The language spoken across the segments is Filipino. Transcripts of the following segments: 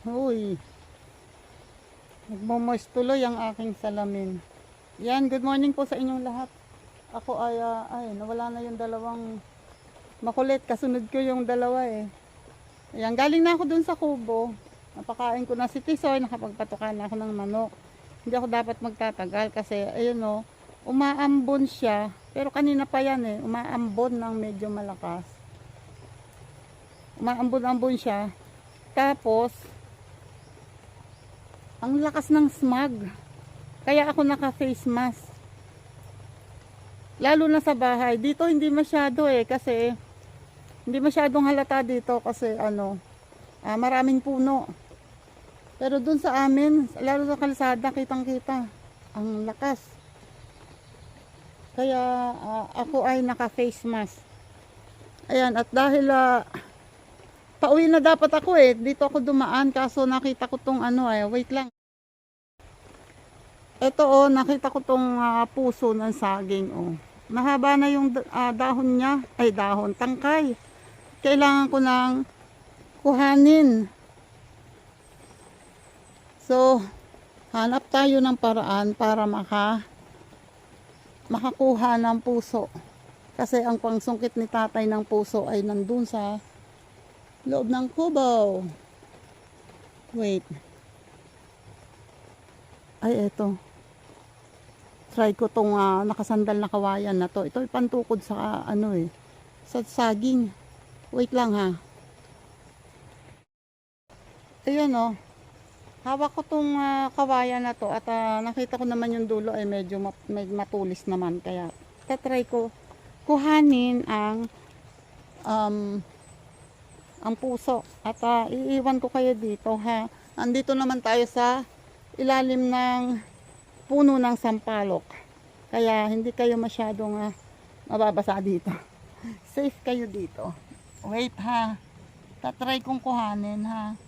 Uy, nagmomoist tuloy ang aking salamin. Yan, good morning po sa inyong lahat. Ako ay nawala na yung dalawang makulit. Kasunod ko yung dalawa eh. Ayan, galing na ako dun sa kubo. Napakain ko na si Tisoy, nakapagpatukan na ako ng manok. Hindi ako dapat magtatagal kasi ayun o, umaambon siya. Pero kanina pa yan eh, umaambon ng medyo malakas. Umaambon-ambon siya. Tapos, ang lakas ng smog. Kaya ako naka-face mask. Lalo na sa bahay. Dito hindi masyado eh kasi hindi masyadong halata dito kasi maraming puno. Pero dun sa amin, lalo sa kalsada, kitang-kita ang lakas. Kaya ako ay naka-face mask. Ayan, at dahil pauwi na dapat ako eh. Dito ako dumaan kaso nakita ko tong wait lang. Ito nakita ko tong puso ng saging Mahaba na yung dahon niya, tangkay. Kailangan ko nang kuhanin. So, hanap tayo ng paraan para makakuha ng puso. Kasi ang pangsungkit ni tatay ng puso ay nandun sa loob ng kubo. Wait. Ay, eto. Try ko tong nakasandal na kawayan na to. Ito ay pantukod sa sa saging. Wait lang ha. Ayan hawak ko tong kawayan na to at nakita ko naman yung dulo ay medyo matulis naman. Kaya tatry ko kuhanin ang puso at iiwan ko kayo dito ha. Andito naman tayo sa ilalim ng puno ng sampalok. Kaya hindi kayo masyadong mababasa dito. Safe kayo dito. Wait ha. Tatry kong kuhanin ha.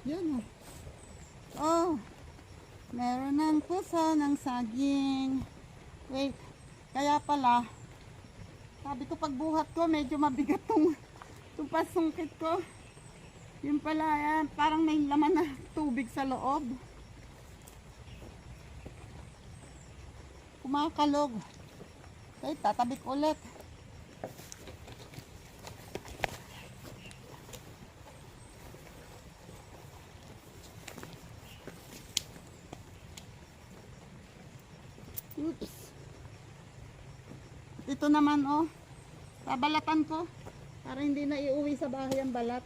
Yan meron ng puso ng saging. Wait, kaya pala sabi ko pagbuhat ko medyo mabigat tong pasungkit ko. Yun pala yan, parang may laman na tubig sa loob. Kumakalog. Okay, tatabik ulit. Oops. Ito naman babalatan ko para hindi na iuwi sa bahay ang balat.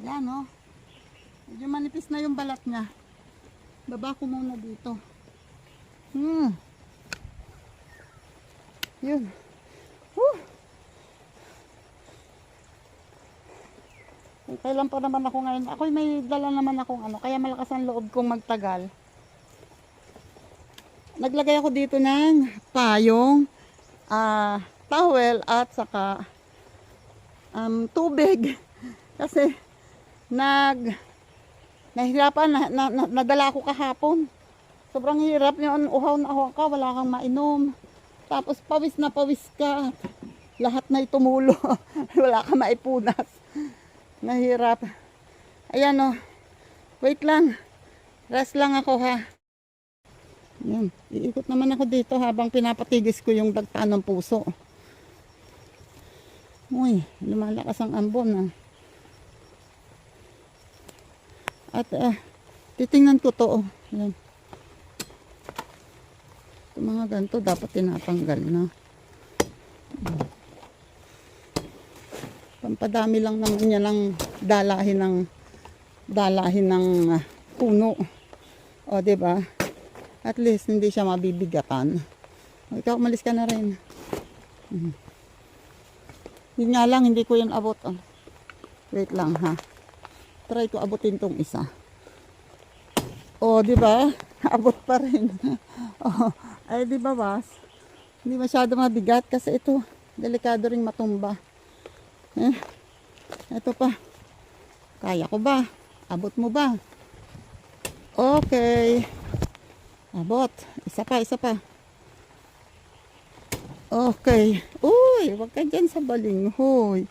Yan medyo manipis na yung balat niya. Baba ko muna dito. Yun. Kailan pa naman ako ngayon? Ako may dala naman akong ano, kaya malakas ang loob kong magtagal. Naglagay ako dito ng payong, towel at saka tubig. Kasi nahihirapan, nadala ako kahapon. Sobrang hirap yun, uhaw na uhaw ka, wala kang mainom. Tapos pawis na pawis ka. Lahat na itumulo. Wala kang maipunas. Nahirap. Ayan o. Wait lang. Rest lang ako ha. Ayan. Iikot naman ako dito habang pinapatigis ko yung dagtaan ng puso. Uy, lumalakas ang ambon At titingnan ko to. Ayan. Yung mga ganito dapat tinatanggal na. Pampadami lang naman niya lang dalahin ng puno. O, diba? At least hindi siya mabibigatan. O, ikaw umalis ka na rin. Yun nga lang, hindi ko yun abot. Oh. Wait lang ha. Try ko abutin tong isa. O, diba? Abot pa rin. O, ay diba bas? Hindi masyado mabigat kasi ito, delikado ring matumba. Ito pa. Kaya ko ba? Abot mo ba? Okay. Abot. Isa pa. Okay. Uy, wag ka dyan sa balinghoy.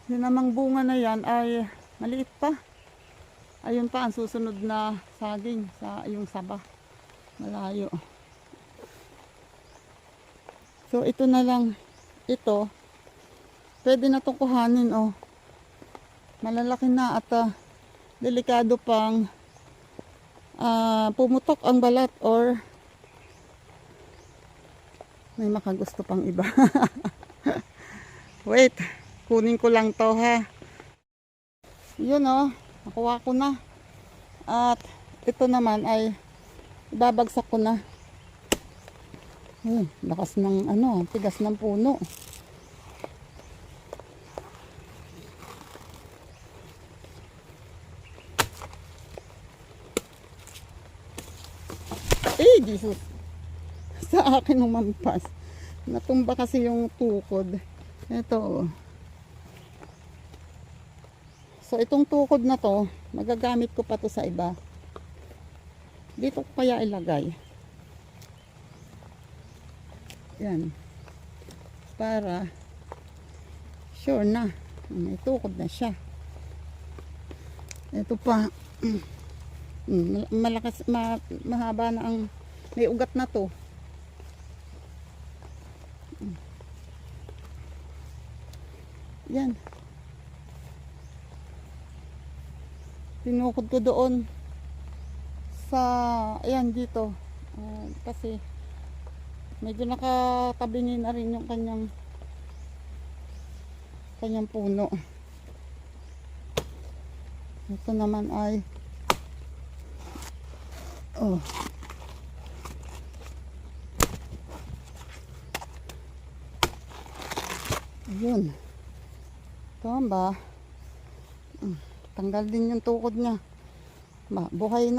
Yung namang bunga na yan ay maliit pa. Ayun pa ang susunod na saging sa yung saba. Malayo. So ito na lang. Ito. Pwede na itong kuhanin oh. Malalaki na at delikado pang pumutok ang balat or may makagusto pang iba. Wait. Kunin ko lang to ha. Yun oh. Nakuha ko na. At ito naman ay ibabagsak ko na. Lakas ng ano, tigas ng puno. Jesus. Sa akin umampas. Natumba kasi yung tukod. Ito. So itong tukod na to, magagamit ko pa to sa iba. Dito ko kaya ilagay. Yan. Para sure na. May tukod na siya. Ito pa. Malakas, mahaba na ang may ugat na to. Yan. Tinukod ko doon sa, ayan dito. Kasi medyo nakatabingin na rin yung kanyang puno. Ito naman ay ayun. Ito ba? Tanggal din yung tukod niya. Buhay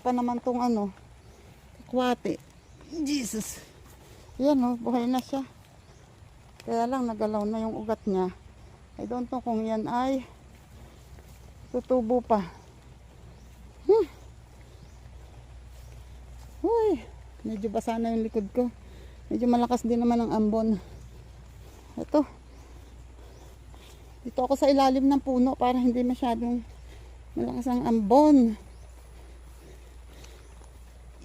pa naman tong ano, kwate. Jesus. Yan oh, buhay na siya. Kaya lang nagalaw na yung ugat niya. I don't know kung yan ay tutubo pa. Uy, medyo basa na yung likod ko. Medyo malakas din naman ang ambon. Ito. Dito ako sa ilalim ng puno para hindi masyadong malakas ang ambon.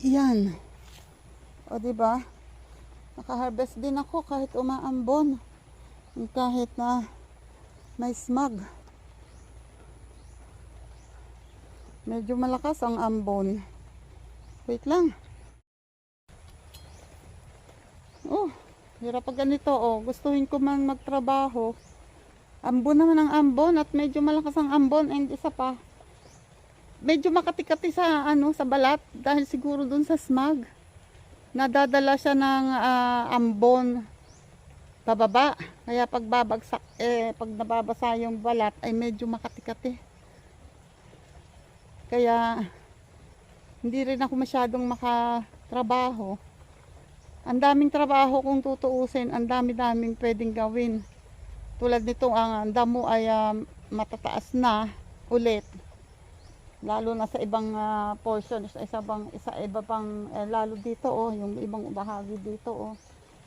Yan. O diba? Naka-harvest din ako kahit umaambon. Kahit na may smog. Medyo malakas ang ambon. Wait lang. Oh, hirap pag ganito. Oh, gustuhin ko man magtrabaho. Ambon naman ang ambon at medyo malakas ang ambon and isa pa. Medyo makatikati sa ano, sa balat dahil siguro dun sa smog. Nadadala siya ng ambon pababa. Kaya pag babagsak, pag nababasa yung balat ay medyo makati-kati. Kaya hindi rin ako masyadong makatrabaho. Ang daming trabaho kung tutuusin, ang dami-daming pwedeng gawin. Tulad nito, ang damo ay matataas na ulit. Lalo na sa ibang portion, sa iba pang lalo dito yung ibang bahagi dito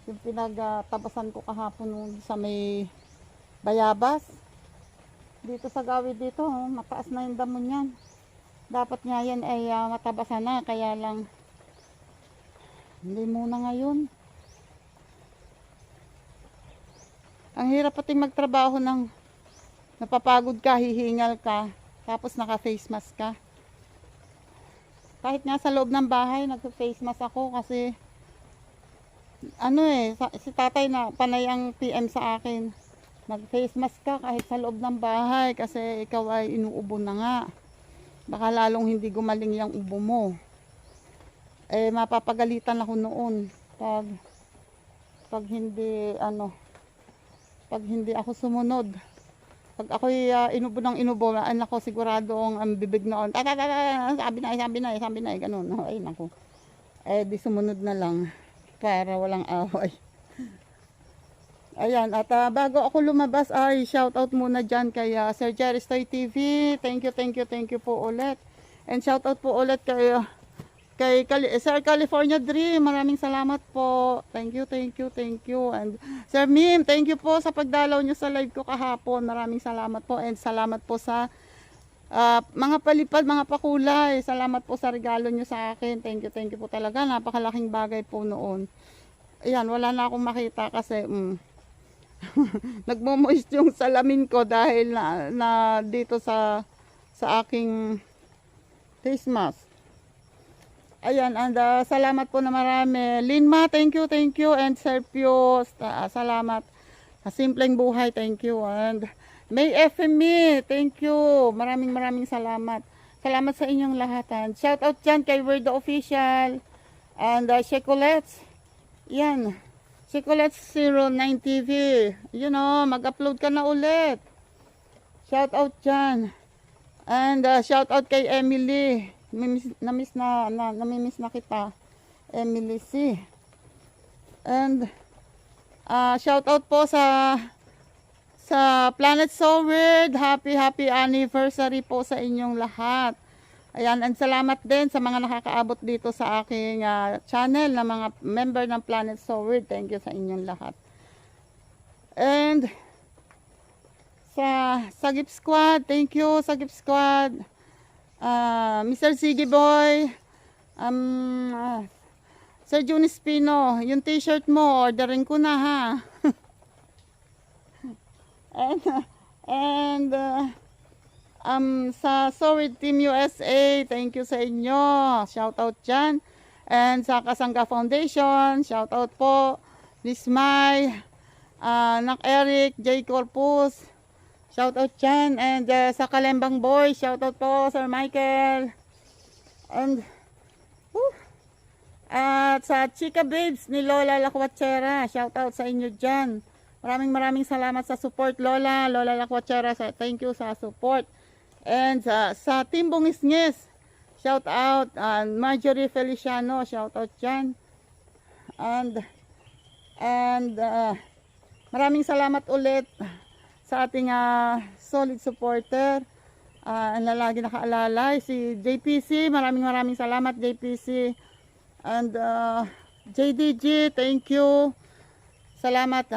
yung pinagtabasan ko kahapon sa may bayabas. Dito sa gawid dito, mataas na yung damo niyan. Dapat nga yan ay matabasan na, kaya lang hindi muna ngayon. Ang hirap pating magtrabaho ng napapagod ka, hihingal ka, tapos naka-face mask ka. Kahit nga sa loob ng bahay, nag-face mask ako kasi si tatay na panay ang PM sa akin. Mag-face mask ka kahit sa loob ng bahay kasi ikaw ay inuubo na nga. Baka lalong hindi gumaling yung ubo mo. Mapapagalitan ako noon pag hindi ako sumunod. Pag ako'y inubo ng inubo, ako sigurado ang bibig noon. Sabi na, ganun. Ay, naku. Di sumunod na lang para walang away. Ayan, at bago ako lumabas ay shoutout muna dyan kay Sir Jerry Stoy TV. Thank you po ulit. And shoutout po ulit kay Sir California Dream. Maraming salamat po. Thank you. And Sir Mim, thank you po sa pagdalaw nyo sa live ko kahapon. Maraming salamat po. And salamat po sa mga palipad, mga pakulay. Salamat po sa regalo nyo sa akin. Thank you po talaga. Napakalaking bagay po noon. Ayan, wala na akong makita kasi nagmo-moist yung salamin ko dahil na dito sa aking face mask. Ayan, and salamat po na marami. Linma, thank you. And Serpio, salamat. Simpleng buhay, thank you. And May FME, thank you. Maraming salamat. Salamat sa inyong lahatan. Shout out dyan kay Word Official. And Shekolets. Yan. Shekolets 09 TV. Mag-upload ka na ulit. Shout out dyan. And shout out kay Emily. Namimiss na kita. Emily C. And shout out po sa Planet So Weird. Happy anniversary po sa inyong lahat. Ayan, and salamat din sa mga nakakaabot dito sa aking channel na mga member ng Planet So Weird. Thank you sa inyong lahat. And sa Sagip Squad, thank you Sagip Squad. Mr. Sige Boy, Sir Juni Spino, yung t-shirt mo, orderin ko na ha. and sa Sorry Team USA, thank you sa inyo. Shout out dyan. And sa Kasangga Foundation, shout out po. Miss Mai, Nak Eric, J. Corpus, shout out dyan. And sa Kalembang Boy, shout out po Sir Michael. And at sa Chika Babes ni Lola Lakwachera, shout out sa inyo dyan. Maraming salamat sa support Lola Lakwachera. Thank you sa support. And sa Team Bungisngis, shout out. Marjorie Feliciano, shout out dyan. And maraming salamat ulit sa ating solid supporter na lagi nakaalalay, si JPC. Maraming salamat JPC. And JDG, thank you. Salamat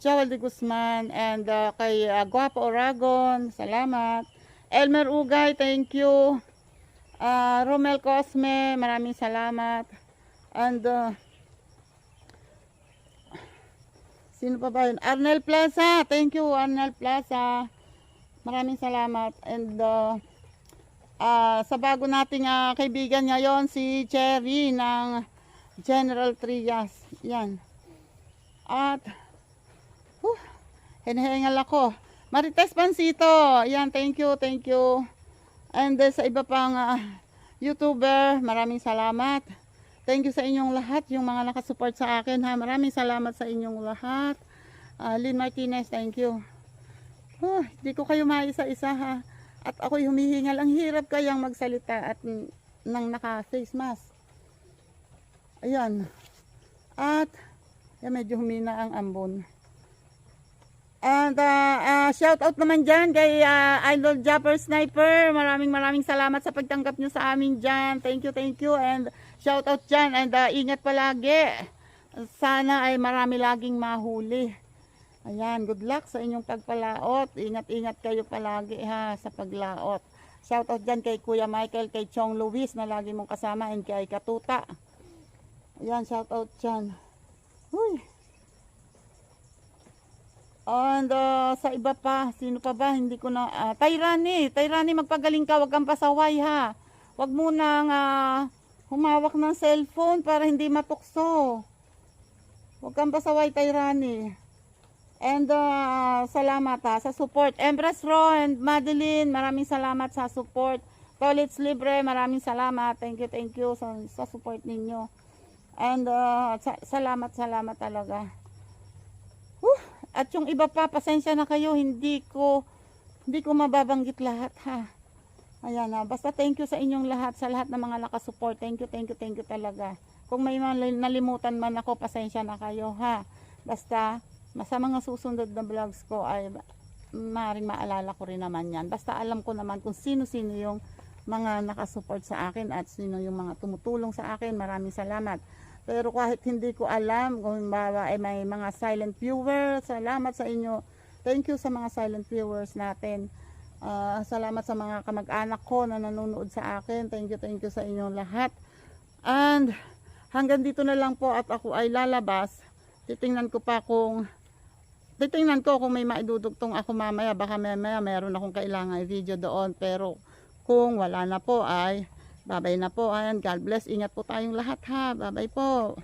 Joel de Guzman. And kay Guapo Oragon, salamat. Elmer Ugay, thank you. Romel Cosme, maraming salamat. And sino pa ba yun? Arnel Plaza, thank you Arnel Plaza. Maraming salamat. And sa bago nating kaibigan ngayon, si Cherry ng General Trias. Yan. At hinahingal ako. Marites Pansito, yan, thank you. And sa iba pang YouTuber, maraming salamat. Thank you sa inyong lahat, yung mga nakasupport sa akin ha. Maraming salamat sa inyong lahat. Lynn Martinez, thank you. Di ko kayo maisa-isa ha. At ako'y humihingal. Ang hirap kayang magsalita at nang naka-face mask. Ayan. At medyo humina ang ambon. And shout out naman dyan kay Idol Japper Sniper. Maraming salamat sa pagtanggap nyo sa amin dyan. Thank you. And shout out dyan. And ingat palagi. Sana ay marami laging mahuli. Ayan, good luck sa inyong pagpalaot. Ingat kayo palagi ha sa paglaot. Shout out dyan kay Kuya Michael, kay Chong Luis na lagi mong kasama, and kay Katuta. Ayan, shout out dyan. Uy. And sa iba pa, sino pa ba? Hindi ko na, Tayrani, magpagaling ka, wag kang pasaway ha. Wag mo nang humawak ng cellphone para hindi matukso. Wag kang pasaway, Tayrani. And salamat ha sa support. Empress Ro and Madeline, maraming salamat sa support. Tolits Libre, maraming salamat. Thank you sa support ninyo. And salamat talaga. At yung iba pa, pasensya na kayo, hindi ko mababanggit lahat ha. Ayan ha, basta thank you sa inyong lahat, sa lahat ng mga nakasupport. Thank you talaga. Kung may nalimutan man ako, pasensya na kayo ha. Basta sa mga susunod na vlogs ko ay maaaring maalala ko rin naman yan. Basta alam ko naman kung sino-sino yung mga nakasupport sa akin at sino yung mga tumutulong sa akin. Maraming salamat. Pero kahit hindi ko alam, kung bawa ay may mga silent viewers, salamat sa inyo. Thank you sa mga silent viewers natin. Salamat sa mga kamag-anak ko na nanonood sa akin. Thank you sa inyong lahat. And hanggang dito na lang po at ako ay lalabas. Titingnan ko kung may maidudugtong ako mamaya. Baka mamaya mayroon akong kailangan video doon. Pero kung wala na po ay babay na po. Ayan, God bless. Ingat po tayong lahat ha. Babay po.